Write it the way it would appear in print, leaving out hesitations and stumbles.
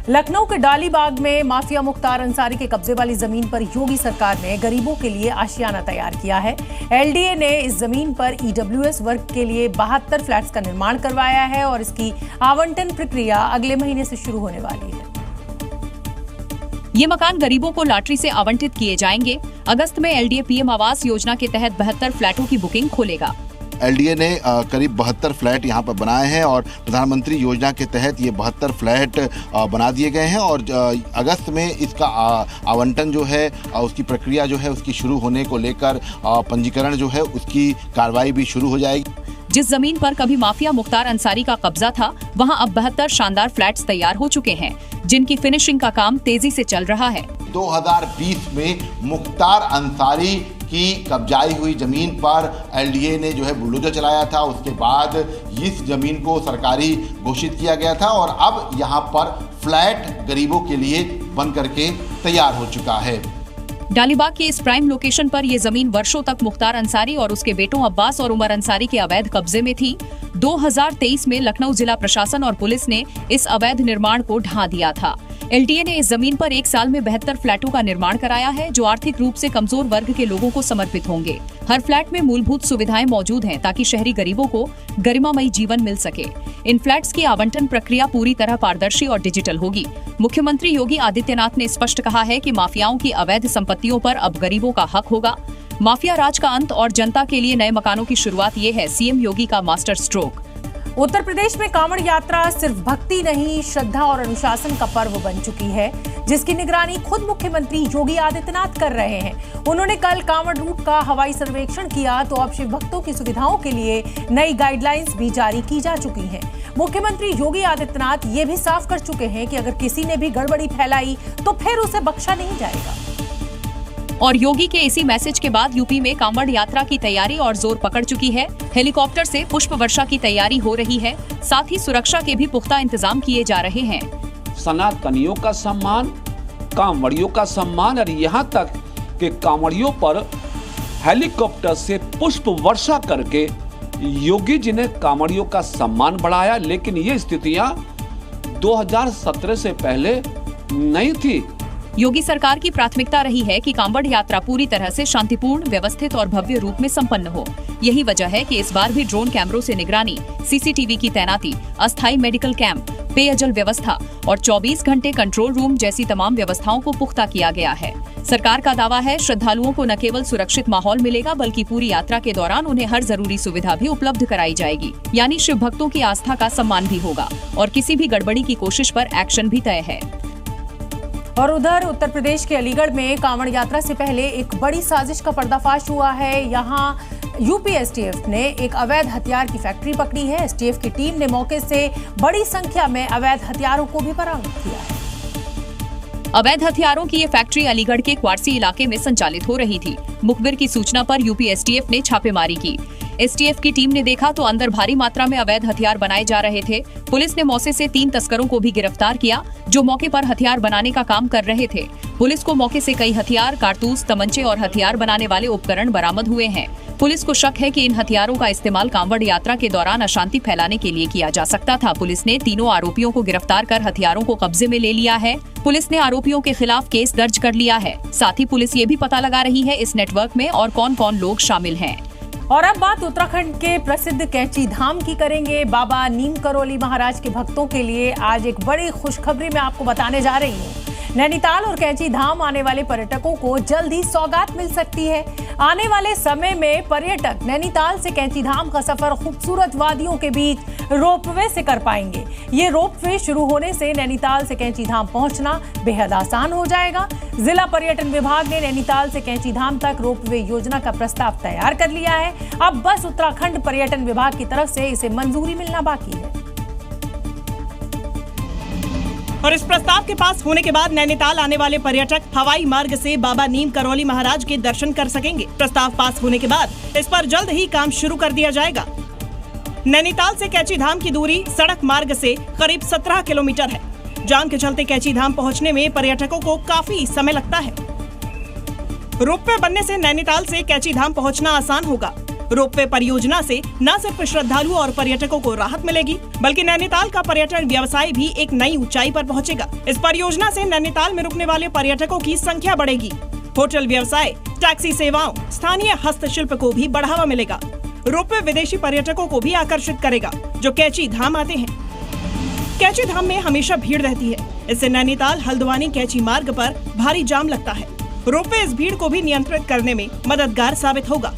लखनऊ के डालीबाग में माफिया मुख्तार अंसारी के कब्जे वाली जमीन पर योगी सरकार ने गरीबों के लिए आशियाना तैयार किया है। एलडीए ने इस जमीन पर ईडब्ल्यूएस वर्ग के लिए 72 फ्लैट्स का निर्माण करवाया है और इसकी आवंटन प्रक्रिया अगले महीने से शुरू होने वाली है। ये मकान गरीबों को लॉटरी से आवंटित किए जाएंगे। अगस्त में एलडीए पीएम आवास योजना के तहत 72 फ्लैटों की बुकिंग खोलेगा। एलडीए ने करीब 72 फ्लैट यहाँ पर बनाए हैं और प्रधानमंत्री योजना के तहत ये 72 फ्लैट बना दिए गए हैं और अगस्त में इसका आवंटन जो है उसकी प्रक्रिया जो है उसकी शुरू होने को लेकर पंजीकरण जो है उसकी कार्रवाई भी शुरू हो जाएगी। जिस जमीन पर कभी माफिया मुख्तार अंसारी का कब्जा था, वहां अब 72 शानदार फ्लैट्स तैयार हो चुके हैं, जिनकी फिनिशिंग का काम तेजी से चल रहा है। 2020 में मुख्तार अंसारी की कब्जाई हुई जमीन पर एलडीए ने जो है बुलडोजर चलाया था। उसके बाद इस जमीन को सरकारी घोषित किया गया था और अब यहाँ पर फ्लैट गरीबों के लिए बन करके तैयार हो चुका है। डालीबाग की इस प्राइम लोकेशन पर ये जमीन वर्षों तक मुख्तार अंसारी और उसके बेटों अब्बास और उमर अंसारी के अवैध कब्जे में थी। 2023 में लखनऊ जिला प्रशासन और पुलिस ने इस अवैध निर्माण को ढा दिया था। एलडीए ने इस जमीन पर एक साल में 72 फ्लैटों का निर्माण कराया है, जो आर्थिक रूप से कमजोर वर्ग के लोगों को समर्पित होंगे। हर फ्लैट में मूलभूत सुविधाएं मौजूद हैं ताकि शहरी गरीबों को गरिमामयी जीवन मिल सके। इन फ्लैट्स की आवंटन प्रक्रिया पूरी तरह पारदर्शी और डिजिटल होगी। मुख्यमंत्री योगी आदित्यनाथ ने स्पष्ट कहा है कि माफियाओं की अवैध संपत्तियों पर अब गरीबों का हक होगा। माफिया राज का अंत और जनता के लिए नए मकानों की शुरुआत, ये है सीएम योगी का मास्टर स्ट्रोक। उत्तर प्रदेश में कांवड़ यात्रा सिर्फ भक्ति नहीं, श्रद्धा और अनुशासन का पर्व बन चुकी है, जिसकी निगरानी खुद मुख्यमंत्री योगी आदित्यनाथ कर रहे हैं। उन्होंने कल कांवड़ रूट का हवाई सर्वेक्षण किया तो अब शिव भक्तों की सुविधाओं के लिए नई गाइडलाइंस भी जारी की जा चुकी हैं। मुख्यमंत्री योगी आदित्यनाथ ये भी साफ कर चुके हैं कि अगर किसी ने भी गड़बड़ी फैलाई तो फिर उसे बख्शा नहीं जाएगा। और योगी के इसी मैसेज के बाद यूपी में कांवड़ यात्रा की तैयारी और जोर पकड़ चुकी है। हेलीकॉप्टर से पुष्प वर्षा की तैयारी हो रही है, साथ ही सुरक्षा के भी पुख्ता इंतजाम किए जा रहे हैं। सनातनियों का सम्मान, कांवड़ियों का सम्मान और यहाँ तक कि कांवड़ियों पर हेलीकॉप्टर से पुष्प वर्षा करके योगी जी ने कांवड़ियों का सम्मान बढ़ाया। लेकिन ये स्थितियां 2017 से पहले नहीं थी। योगी सरकार की प्राथमिकता रही है कि कांवड़ यात्रा पूरी तरह से शांतिपूर्ण, व्यवस्थित और भव्य रूप में संपन्न हो। यही वजह है कि इस बार भी ड्रोन कैमरों से निगरानी, सीसीटीवी की तैनाती, अस्थायी मेडिकल कैंप, पेयजल व्यवस्था और 24 घंटे कंट्रोल रूम जैसी तमाम व्यवस्थाओं को पुख्ता किया गया है। सरकार का दावा है, श्रद्धालुओं को न केवल सुरक्षित माहौल मिलेगा बल्कि पूरी यात्रा के दौरान उन्हें हर जरूरी सुविधा भी उपलब्ध कराई जाएगी। यानी शिव भक्तों की आस्था का सम्मान भी होगा और किसी भी गड़बड़ी की कोशिश पर एक्शन भी तय है। और उधर उत्तर प्रदेश के अलीगढ़ में कांवड़ यात्रा से पहले एक बड़ी साजिश का पर्दाफाश हुआ है। यहाँ यूपी एसटीएफ ने एक अवैध हथियार की फैक्ट्री पकड़ी है। एसटीएफ की टीम ने मौके से बड़ी संख्या में अवैध हथियारों को भी बरामद किया है। अवैध हथियारों की ये फैक्ट्री अलीगढ़ के क्वारसी इलाके में संचालित हो रही थी। मुखबिर की सूचना पर यूपी एसटीएफ ने छापेमारी की। एसटीएफ की टीम ने देखा तो अंदर भारी मात्रा में अवैध हथियार बनाए जा रहे थे। पुलिस ने मौके से 3 तस्करों को भी गिरफ्तार किया, जो मौके पर हथियार बनाने का काम कर रहे थे। पुलिस को मौके से कई हथियार, कारतूस, तमंचे और हथियार बनाने वाले उपकरण बरामद हुए हैं। पुलिस को शक है कि इन हथियारों का इस्तेमाल कांवड़ यात्रा के दौरान अशांति फैलाने के लिए किया जा सकता था। पुलिस ने तीनों आरोपियों को गिरफ्तार कर हथियारों को कब्जे में ले लिया है। पुलिस ने आरोपियों के खिलाफ केस दर्ज कर लिया है। साथ ही पुलिस ये भी पता लगा रही है इस नेटवर्क में और कौन-कौन लोग शामिल हैं। और अब बात उत्तराखंड के प्रसिद्ध कैंची धाम की करेंगे। बाबा नीम करोली महाराज के भक्तों के लिए आज एक बड़ी खुशखबरी मैं आपको बताने जा रही हूँ। नैनीताल और कैंची धाम आने वाले पर्यटकों को जल्द ही सौगात मिल सकती है। आने वाले समय में पर्यटक नैनीताल से कैंची धाम का सफर खूबसूरत वादियों के बीच रोपवे से कर पाएंगे। ये रोपवे शुरू होने से नैनीताल से कैंची धाम पहुंचना बेहद आसान हो जाएगा। जिला पर्यटन विभाग ने नैनीताल से कैंची धाम तक रोपवे योजना का प्रस्ताव तैयार कर लिया है। अब बस उत्तराखंड पर्यटन विभाग की तरफ से इसे मंजूरी मिलना बाकी है। और इस प्रस्ताव के पास होने के बाद नैनीताल आने वाले पर्यटक हवाई मार्ग से बाबा नीम करोली महाराज के दर्शन कर सकेंगे। प्रस्ताव पास होने के बाद इस पर जल्द ही काम शुरू कर दिया जाएगा। नैनीताल से कैंची धाम की दूरी सड़क मार्ग से करीब 17 किलोमीटर है। जाम के चलते कैंची धाम पहुंचने में पर्यटकों को काफी समय लगता है। रोपवे बनने से नैनीताल से कैंची धाम पहुंचना आसान होगा। रोपवे परियोजना से न सिर्फ श्रद्धालुओं और पर्यटकों को राहत मिलेगी, बल्कि नैनीताल का पर्यटन व्यवसाय भी एक नई ऊंचाई पर पहुंचेगा। इस परियोजना से नैनीताल में रुकने वाले पर्यटकों की संख्या बढ़ेगी। होटल व्यवसाय, टैक्सी सेवाओं, स्थानीय हस्तशिल्प को भी बढ़ावा मिलेगा। रोपवे विदेशी पर्यटकों को भी आकर्षित करेगा जो कैची धाम आते हैं। कैची धाम में हमेशा भीड़ रहती है, इससे नैनीताल हल्द्वानी कैची मार्ग पर भारी जाम लगता है। रोपवे इस भीड़ को भी नियंत्रित करने में मददगार साबित होगा।